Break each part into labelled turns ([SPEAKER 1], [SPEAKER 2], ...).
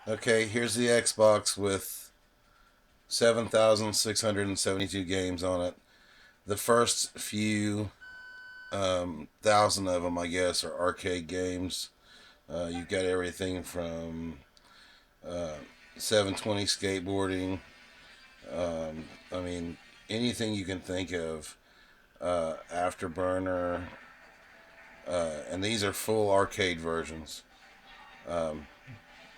[SPEAKER 1] Okay, here's the Xbox with 7,672 games on it. The first few thousand of them, I guess, are arcade games. You've got everything from uh, 720 skateboarding. I mean, anything you can think of. Afterburner, and these are full arcade versions. Um,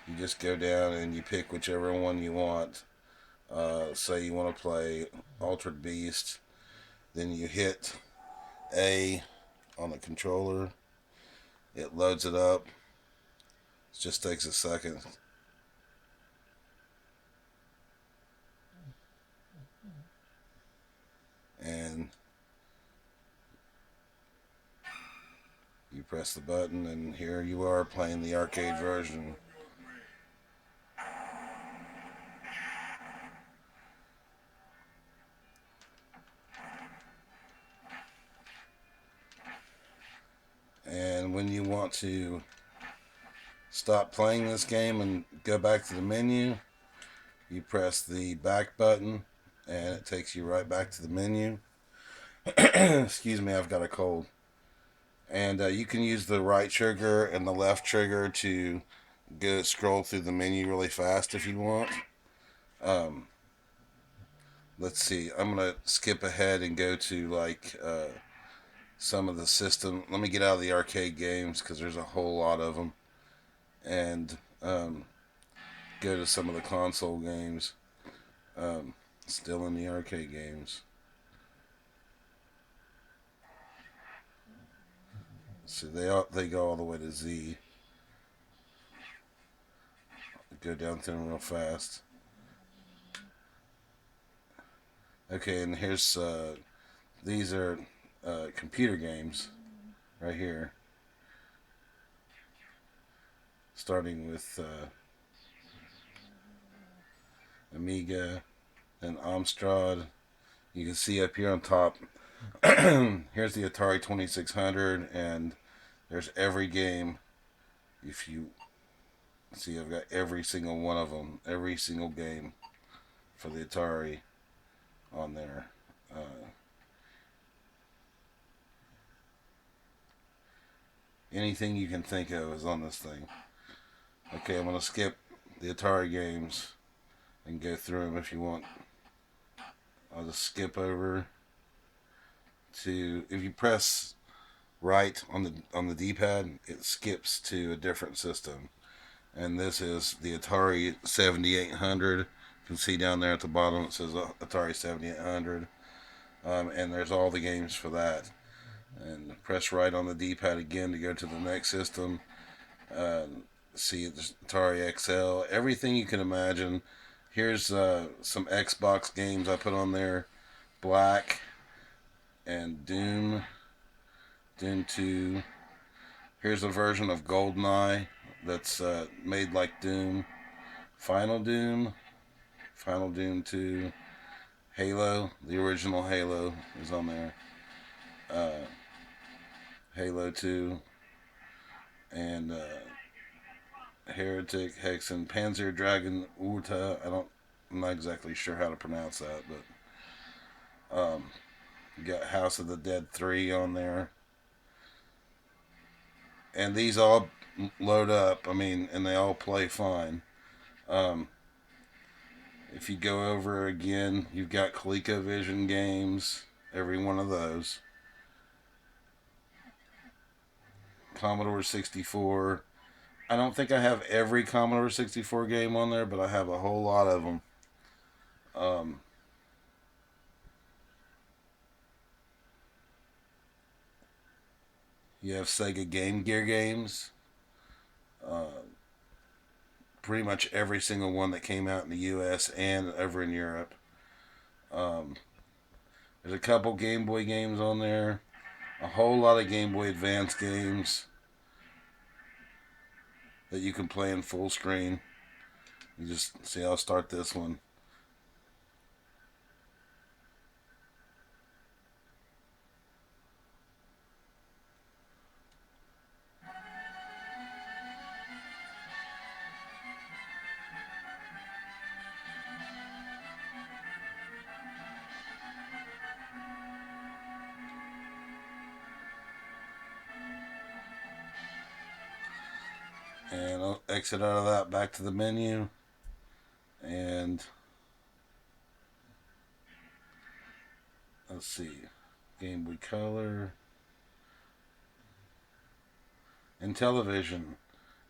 [SPEAKER 1] you just go down and you pick whichever one you want. Say you want to play Altered Beast, then you hit A on the controller. It loads it up. It just takes a second. And you press the button, and here you are playing the arcade version. And when you want to stop playing this game and go back to the menu, you press the back button, and it takes you right back to the menu. Excuse me, I've got a cold. And you can use the right trigger and the left trigger to go scroll through the menu really fast if you want. Um, let's see. I'm gonna skip ahead and go to some of the system. Let me get out of the arcade games because there's a whole lot of them, and go to some of the console games. Um, Still in the arcade games. So they go all the way to Z. Go down through them real fast. Okay, and here's these are computer games right here, starting with Amiga and Amstrad. You can see up here on top. Here's the Atari 2600, and there's every game. If you see, I've got every single one of them, every single game for the Atari on there. Anything you can think of is on this thing. Okay, I'm gonna skip the Atari games and go through them if you want. I'll just skip over to if you press right on the D-pad, it skips to a different system. And this is the Atari 7800. You can see down there at the bottom it says Atari 7800, and there's all the games for that. And press right on the D-pad again to go to the next system. Uh, See the Atari XL, everything you can imagine. Here's some Xbox games I put on there: Black and Doom 2. Here's a version of GoldenEye that's made like Doom. Final Doom, Final Doom 2, Halo, the original Halo is on there. Uh, Halo 2, and Heretic, Hexen, Panzer Dragon Urta. I'm not exactly sure how to pronounce that, but you got House of the Dead 3 on there. And these all load up, I mean, and they all play fine. Um, if you go over again, you've got ColecoVision games, every one of those. Commodore 64. I don't think I have every Commodore 64 game on there, but I have a whole lot of them. Um, you have Sega Game Gear games. Uh, Pretty much every single one that came out in the U.S. and over in Europe. Um, there's a couple Game Boy games on there. A whole lot of Game Boy Advance games that you can play in full screen. You just see, I'll start this one. And I'll exit out of that, back to the menu, and let's see, Game Boy Color, Intellivision.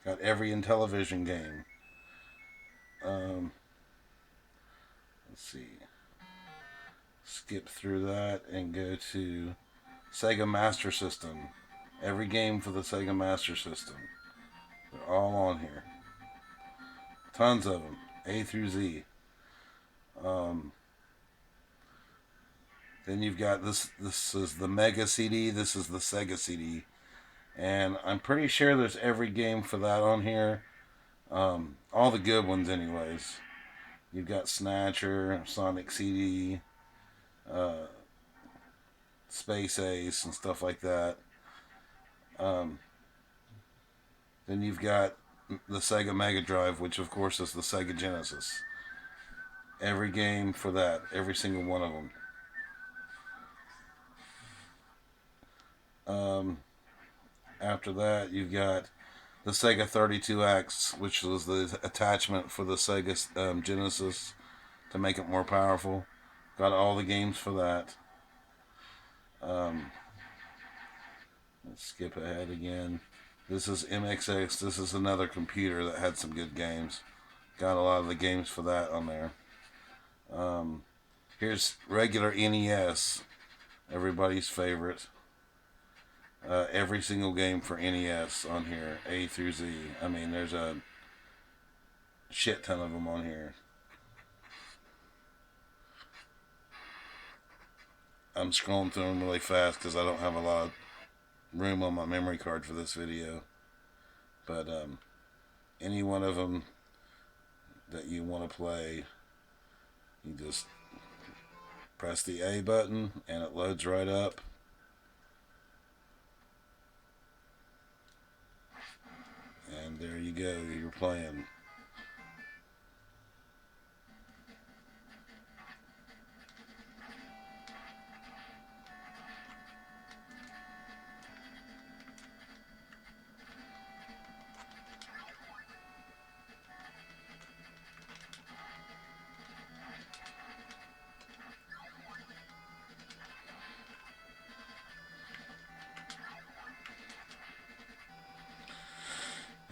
[SPEAKER 1] Got every Intellivision game. Let's see, skip through that and go to Sega Master System. Every game for the Sega Master System. They're all on here. Tons of them, A through Z. Um, then you've got this. This is the Mega CD. This is the Sega CD, and I'm pretty sure there's every game for that on here. All the good ones, anyways. You've got Snatcher, Sonic CD, uh, Space Ace, and stuff like that. Um, then you've got the Sega Mega Drive, which of course is the Sega Genesis. Every game for that, every single one of them. After that, you've got the Sega 32X, which was the attachment for the Sega Genesis to make it more powerful. Got all the games for that. Um, let's skip ahead again. This is MXX. This is another computer that had some good games. Got a lot of the games for that on there. Here's regular NES, everybody's favorite. Every single game for NES on here, A through Z. I mean, there's a shit ton of them on here. I'm scrolling through them really fast because I don't have a lot of room on my memory card for this video. But any one of them that you want to play, you just press the A button and it loads right up. And there you go, you're playing.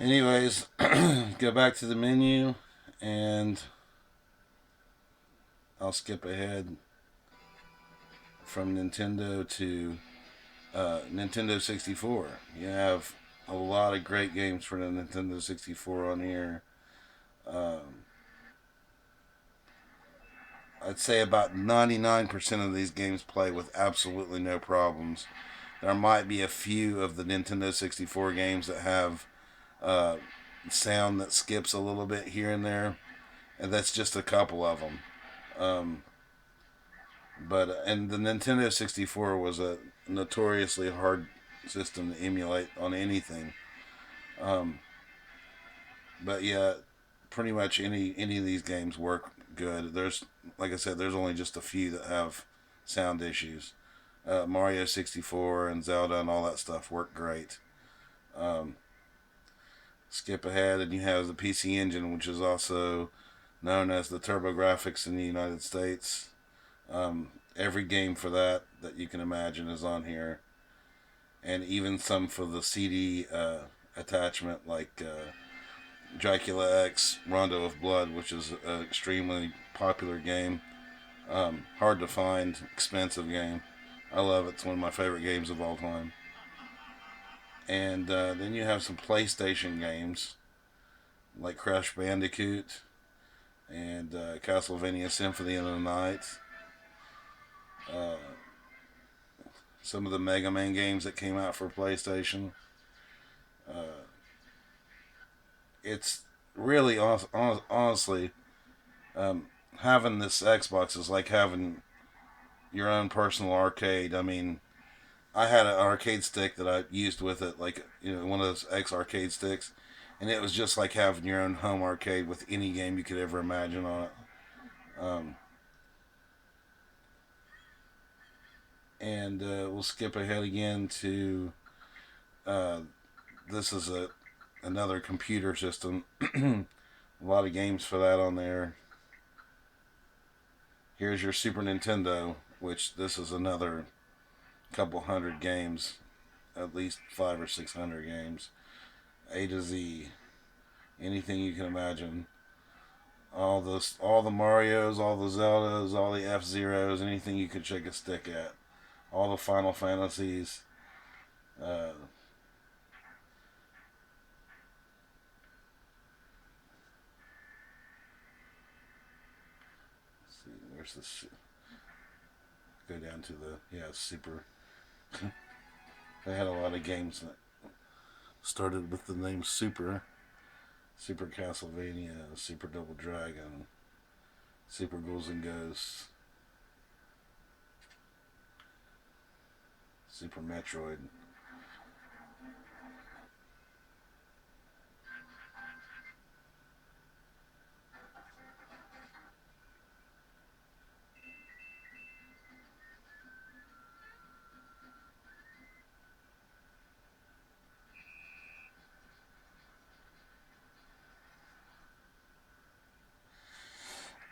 [SPEAKER 1] Anyways, go back to the menu and I'll skip ahead from Nintendo to Nintendo 64. You have a lot of great games for the Nintendo 64 on here. I'd say about 99% of these games play with absolutely no problems. There might be a few of the Nintendo 64 games that have uh, sound that skips a little bit here and there, and that's just a couple of them. Um, and the Nintendo 64 was a notoriously hard system to emulate on anything. Um, but yeah, pretty much any of these games work good. There's, like I said, there's only just a few that have sound issues. Mario 64 and Zelda and all that stuff work great. Um, Skip ahead and you have the PC Engine, which is also known as the TurboGrafx in the United States. Every game for that you can imagine is on here, and even some for the CD attachment, like Dracula X Rondo of Blood, which is an extremely popular game. Hard to find, expensive game. I love it. It's one of my favorite games of all time. And then you have some PlayStation games like Crash Bandicoot and Castlevania Symphony of the Night. Uh, some of the Mega Man games that came out for PlayStation. Uh, it's really, honestly, having this Xbox is like having your own personal arcade. I mean, I had an arcade stick that I used with it, like, one of those X arcade sticks, and it was just like having your own home arcade with any game you could ever imagine on it. Um, and we'll skip ahead again to uh, this is another computer system. A lot of games for that on there. Here's your Super Nintendo, which this is another couple hundred games, at least 500 or 600 games, A to Z, anything you can imagine. All the Mario's, all the Zeldas, all the F-Zeros, anything you could shake a stick at. All the Final Fantasies. Uh, let's see, where's this? Go down to the Super. They had a lot of games that started with the name Super. Super Castlevania, Super Double Dragon, Super Ghouls and Ghosts, Super Metroid.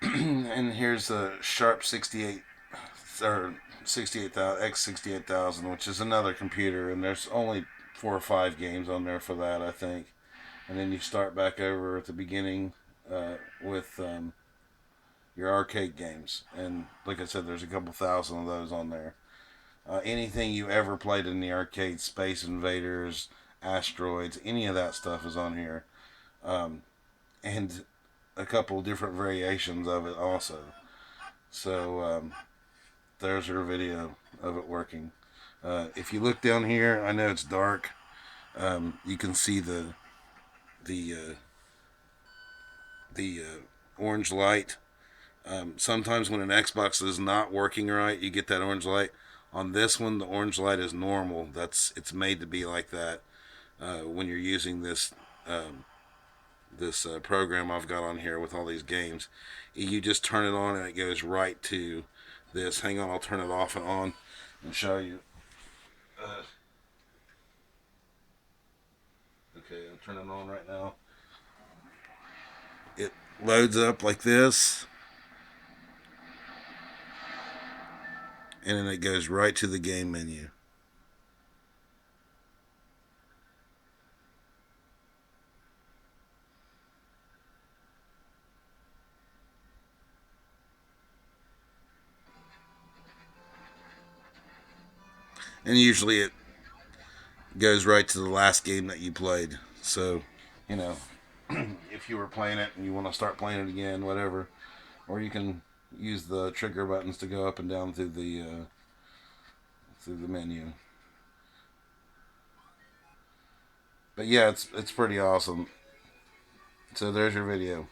[SPEAKER 1] And here's a Sharp 68 or 68,000 X 68,000, which is another computer, and there's only 4 or 5 games on there for that, I think. And then you start back over at the beginning with your arcade games, and like I said, there's a couple thousand of those on there. Anything you ever played in the arcade, Space Invaders, Asteroids, any of that stuff is on here, and a couple different variations of it also. So there's her video of it working. If you look down here, I know it's dark. You can see the uh, orange light. Sometimes when an Xbox is not working right, you get that orange light. On this one, the orange light is normal. It's made to be like that when you're using this program I've got on here with all these games. You just turn it on and it goes right to this. Hang on, I'll turn it off and on and show you. Uh, okay, I'm turning it on right now. It loads up like this, and then it goes right to the game menu. And usually it goes right to the last game that you played. So, you know, if you were playing it and you want to start playing it again, whatever, or you can use the trigger buttons to go up and down through the menu. But yeah, it's pretty awesome. So there's your video.